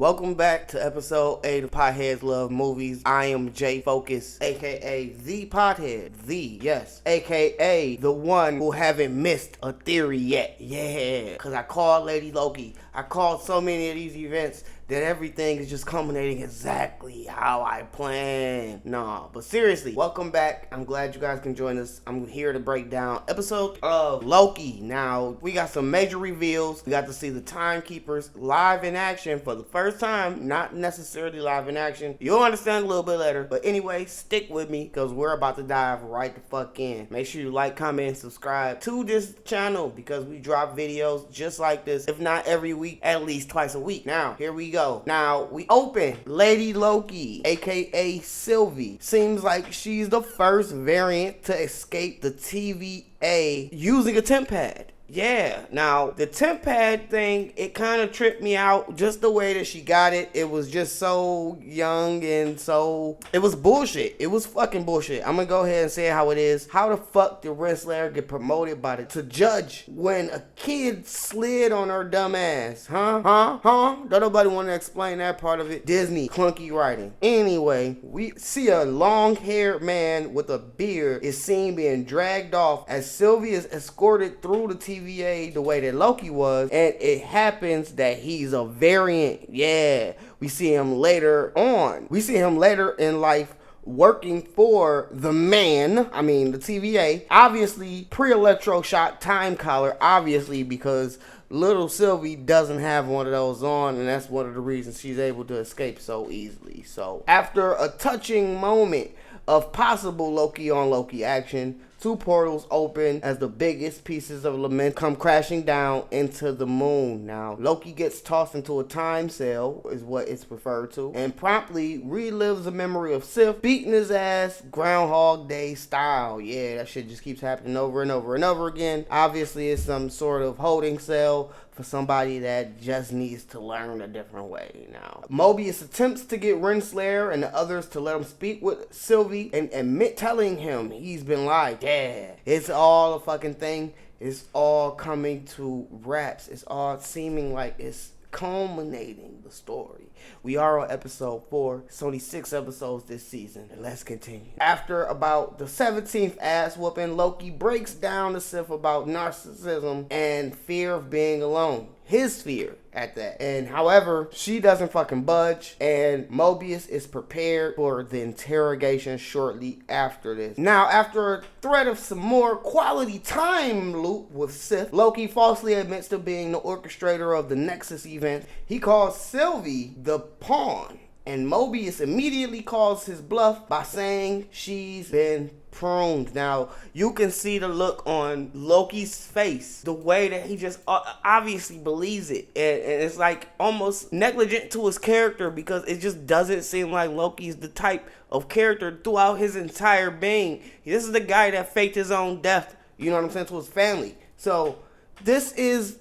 Welcome back to episode 8 of Potheads Love Movies. I am Jay Focus, aka the Pothead, aka the one who haven't missed a theory yet. Yeah, because I called Lady Loki. I called so many of these events that everything is just culminating exactly how I planned. Nah, but seriously, welcome back. I'm glad you guys can join us. I'm here to break down episode of Loki. Now, we got some major reveals. We got to see the Timekeepers live in action for the first time. Not necessarily live in action. You'll understand a little bit later. But anyway, stick with me because we're about to dive right the fuck in. Make sure you like, comment, and subscribe to this channel because we drop videos just like this, if not every week, at least twice a week. Now, here we go. Now, we open Lady Loki, aka Sylvie. Seems like she's the first variant to escape the TVA using a temp pad. Yeah, now the temp pad thing, it kind of tripped me out just the way that she got it. It was just so young and so, it was bullshit. It was fucking bullshit. I'm gonna go ahead and say it how it is. How the fuck did Renslayer get promoted to judge when a kid slid on her dumb ass? Huh? Don't nobody want to explain that part of it. Disney, clunky writing. Anyway, we see a long-haired man with a beard is seen being dragged off as Sylvie is escorted through the TVA the way that Loki was, and it happens that he's a variant. Yeah, we see him later on. We see him later in life working for the man, I mean the TVA. Obviously, pre-electroshock time collar, obviously, because little Sylvie doesn't have one of those on, and that's one of the reasons she's able to escape so easily. So, after a touching moment of possible Loki on Loki action, two portals open as the biggest pieces of lament come crashing down into the moon. Now, Loki gets tossed into a time cell, is what it's referred to, and promptly relives the memory of Sif beating his ass Groundhog Day style. Yeah, that shit just keeps happening over and over and over again. Obviously, it's some sort of holding cell for somebody that just needs to learn a different way. Now, Mobius attempts to get Renslayer and the others to let him speak with Sylvie and admit telling him he's been lied. Yeah, it's all a fucking thing. It's all coming to wraps. It's all seeming like it's culminating the story. We are on episode 4. It's only 6 episodes this season. And let's continue. After about the 17th ass whooping, Loki breaks down to Sif about narcissism and fear of being alone. His fear at that. And however, she doesn't fucking budge, and Mobius is prepared for the interrogation shortly after this. Now, after a threat of some more quality time loop with Sif, Loki falsely admits to being the orchestrator of the Nexus event. He calls Sylvie the pawn, and Mobius immediately calls his bluff by saying she's been pruned. Now, you can see the look on Loki's face, the way that he just obviously believes it, and it's like almost negligent to his character because it just doesn't seem like Loki's the type of character throughout his entire being. This is the guy that faked his own death, you know what I'm saying, to his family. So this is,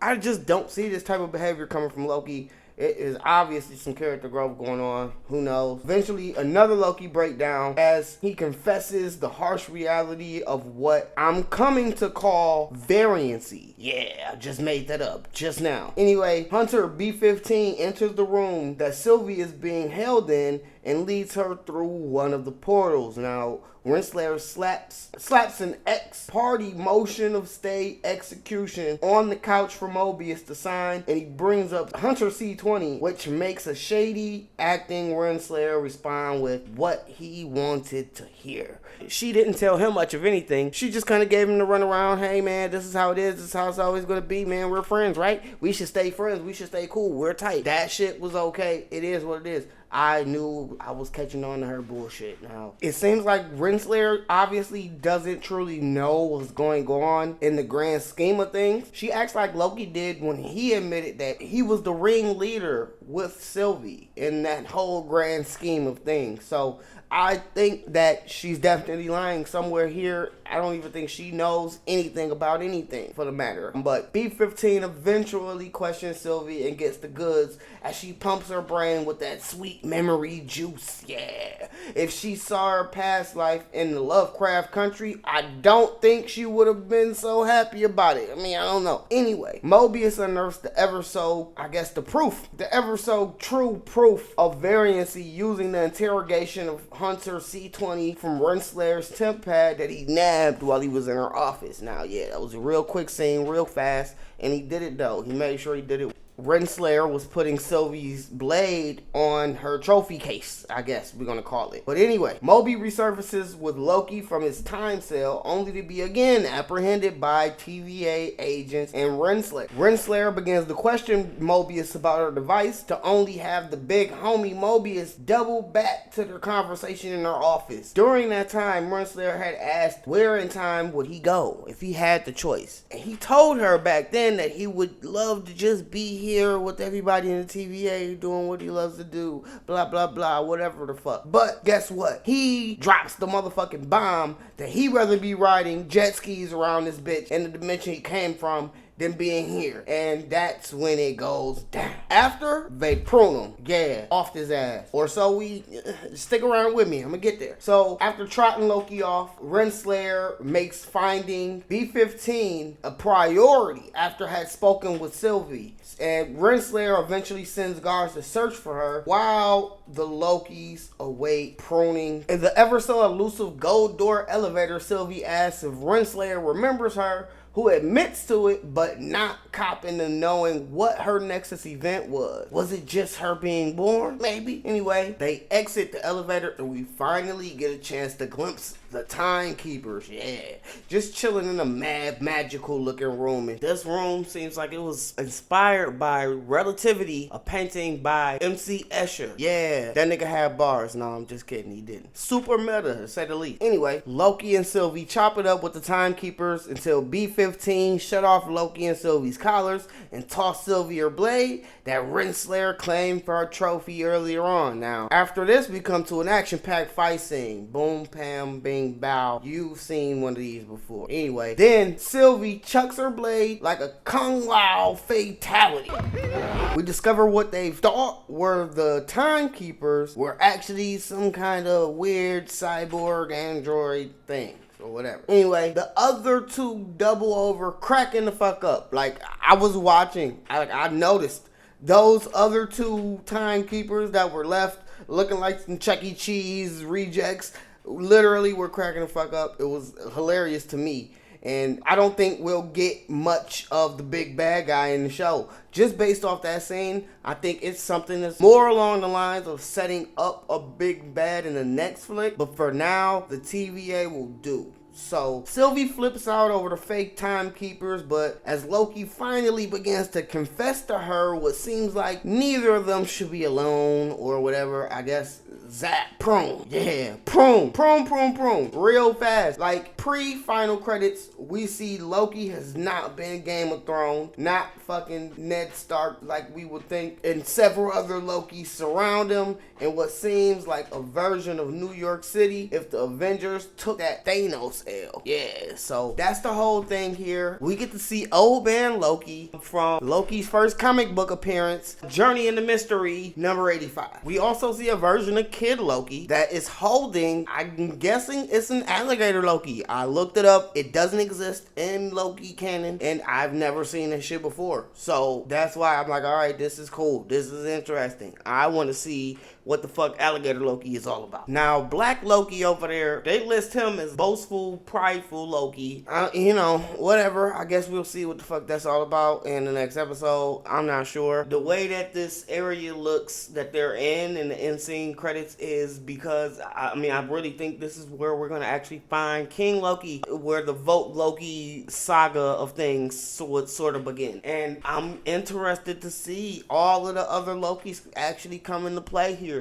I just don't see this type of behavior coming from Loki. It is obviously some character growth going on. Who knows? Eventually, another Loki breakdown as he confesses the harsh reality of what I'm coming to call variancy. Yeah, I just made that up just now. Anyway, Hunter B-15 enters the room that Sylvie is being held in and leads her through one of the portals. Now, Renslayer slaps an ex-party motion of state execution on the couch for Mobius to sign, and he brings up Hunter C-20, which makes a shady acting Renslayer respond with what he wanted to hear. She didn't tell him much of anything. She just kind of gave him the runaround. Hey man, this is how it is. This is how it's always going to be, man. We're friends, right? We should stay friends. We should stay cool. We're tight. That shit was okay. It is what it is. I knew I was catching on to her bullshit. Now, it seems like Renslayer obviously doesn't truly know what's going on in the grand scheme of things. She acts like Loki did when he admitted that he was the ringleader with Sylvie in that whole grand scheme of things. So, I think that she's definitely lying somewhere here. I don't even think she knows anything about anything, for the matter. But B-15 eventually questions Sylvie and gets the goods as she pumps her brain with that sweet memory juice. Yeah. If she saw her past life in the Lovecraft country, I don't think she would have been so happy about it. I mean, I don't know. Anyway, Mobius unearths the ever so, I guess the ever so true proof of variancy using the interrogation of Hunter C20 from Renslayer's temp pad that he nabbed while he was in her office. Now, yeah, that was a real quick scene, real fast, and he did it though. He made sure he did it. Renslayer was putting Sylvie's blade on her trophy case, I guess we're gonna call it. But anyway, Moby resurfaces with Loki from his time cell, only to be again apprehended by TVA agents and Renslayer. Renslayer begins to question Mobius about her device, to only have the big homie Mobius double back to their conversation in her office. During that time, Renslayer had asked where in time would he go if he had the choice. And he told her back then that he would love to just be here with everybody in the TVA doing what he loves to do, blah blah blah, whatever the fuck. But guess what? He drops the motherfucking bomb that he'd rather be riding jet skis around this bitch in the dimension he came from than being here. And that's when it goes down. After they prune him, yeah, off his ass. Or so we, stick around with me, I'm gonna get there. So after trotting Loki off, Renslayer makes finding B-15 a priority after had spoken with Sylvie. And Renslayer eventually sends guards to search for her while the Lokis await pruning. In the ever so elusive gold door elevator, Sylvie asks if Renslayer remembers her, who admits to it, but not copping to knowing what her Nexus event was. Was it just her being born? Maybe. Anyway, they exit the elevator and we finally get a chance to glimpse the timekeepers. Yeah. Just chilling in a mad, magical looking room. And this room seems like it was inspired by Relativity, a painting by MC Escher. Yeah. That nigga had bars. No, I'm just kidding. He didn't. Super meta, to say the least. Anyway, Loki and Sylvie chop it up with the timekeepers until B-15 shut off Loki and Sylvie's collars and toss Sylvie her blade that Renslayer claimed for her trophy earlier on. Now, after this, we come to an action-packed fight scene. Boom, pam, bing, bow. You've seen one of these before. Anyway, then Sylvie chucks her blade like a Kung Lao fatality. We discover what they thought were the timekeepers were actually some kind of weird cyborg android thing. Or whatever. Anyway, the other two double over, cracking the fuck up. Like, I was watching, I noticed those other two timekeepers that were left looking like some Chuck E. Cheese rejects literally were cracking the fuck up. It was hilarious to me. And I don't think we'll get much of the big bad guy in the show. Just based off that scene, I think it's something that's more along the lines of setting up a big bad in the next flick. But for now, the TVA will do. So Sylvie flips out over the fake timekeepers, but as Loki finally begins to confess to her what seems like neither of them should be alone or whatever, I guess zap, prune. Yeah, prune, real fast. Like pre-final credits, we see Loki has not been Game of Thrones, not fucking Ned Stark like we would think, and several other Lokis surround him in what seems like a version of New York City if the Avengers took that Thanos L. Yeah, so that's the whole thing here. We get to see old man Loki from Loki's first comic book appearance, Journey into Mystery, number 85. We also see a version of Kid Loki that is holding, I'm guessing it's an alligator Loki. I looked it up. It doesn't exist in Loki canon, and I've never seen this shit before. So that's why I'm like, all right, this is cool. This is interesting. I want to see what the fuck alligator Loki is all about. Now, Black Loki over there, they list him as boastful, prideful Loki. You know, whatever. I guess we'll see what the fuck that's all about in the next episode. I'm not sure. The way that this area looks that they're in the end scene credits is because, I mean, I really think this is where we're going to actually find King Loki, where the Vote Loki saga of things would sort of begin. And I'm interested to see all of the other Lokis actually come into play here.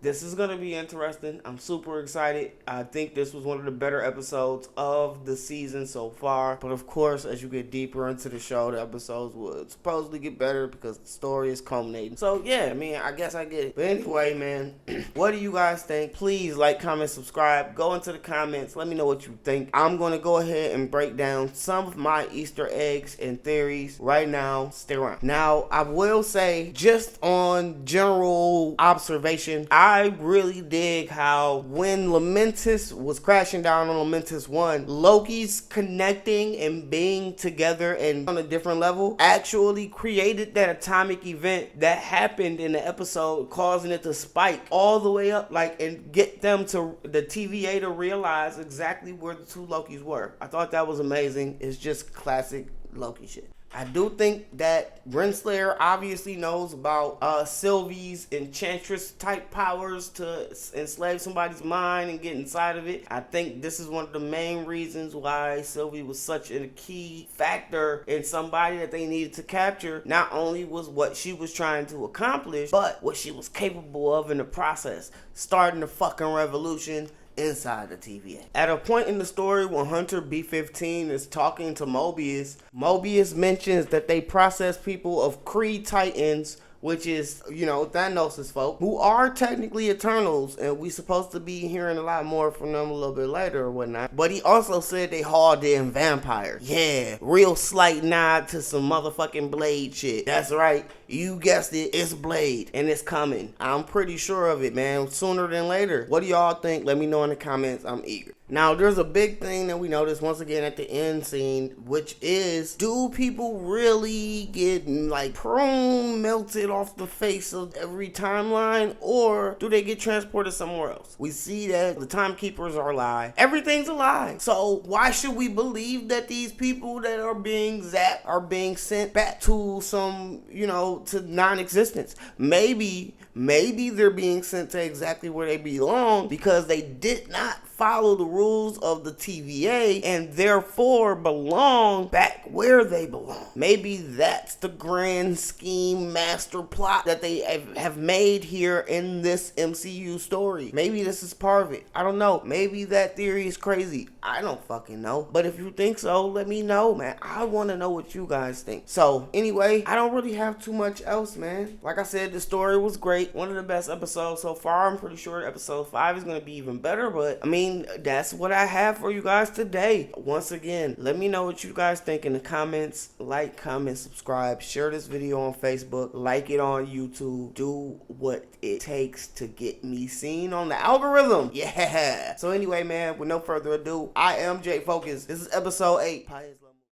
This is going to be interesting. I'm super excited. I think this was one of the better episodes of the season so far. But of course, as you get deeper into the show, the episodes would supposedly get better because the story is culminating. So yeah, I mean, I guess I get it. But anyway, man, what do you guys think? Please like, comment, subscribe. Go into the comments. Let me know what you think. I'm going to go ahead and break down some of my Easter eggs and theories right now. Stay around. Now, I will say, just on general observation, I really dig how when Lamentus was crashing down on Lamentus 1, Loki's connecting and being together and on a different level actually created that atomic event that happened in the episode, causing it to spike all the way up, like, and get them to the TVA to realize exactly where the two Lokis were. I thought that was amazing. It's just classic Loki shit. I do think that Renslayer obviously knows about Sylvie's enchantress type powers to enslave somebody's mind and get inside of it. I think this is one of the main reasons why Sylvie was such a key factor in somebody that they needed to capture. Not only was what she was trying to accomplish, but what she was capable of in the process. Starting the fucking revolution inside the TVA. At a point in the story when Hunter B-15 is talking to Mobius, Mobius mentions that they process people of Kree Titans, which is, you know, Thanos' folk, who are technically Eternals, and we supposed to be hearing a lot more from them a little bit later or whatnot. But he also said they hauled in vampires. Yeah, real slight nod to some motherfucking Blade shit. That's right, you guessed it, it's Blade, and it's coming. I'm pretty sure of it, man, sooner than later. What do y'all think? Let me know in the comments, I'm eager. Now, there's a big thing that we noticed once again at the end scene, which is, do people really get, like, prone melted off the face of every timeline, or do they get transported somewhere else? We see that the timekeepers are a lie. Everything's a lie. So why should we believe that these people that are being zapped are being sent back to some, you know, to non-existence? Maybe they're being sent to exactly where they belong because they did not follow the rules of the TVA and therefore belong back where they belong. Maybe that's the grand scheme master plot that they have made here in this MCU story. Maybe this is part of it. I don't know. Maybe that theory is crazy. I don't fucking know. But if you think so, let me know, man. I want to know what you guys think. So anyway, I don't really have too much else, man. Like I said, the story was great. One of the best episodes so far. I'm pretty sure episode 5 is going to be even better, but I mean, that's what I have for you guys today. Once again, let me know what you guys think in the comments. Like, comment, subscribe, share this video on Facebook, like it on YouTube. Do what it takes to get me seen on the algorithm. Yeah. So anyway, man, with no further ado, I am Jay Focus. This is episode 8.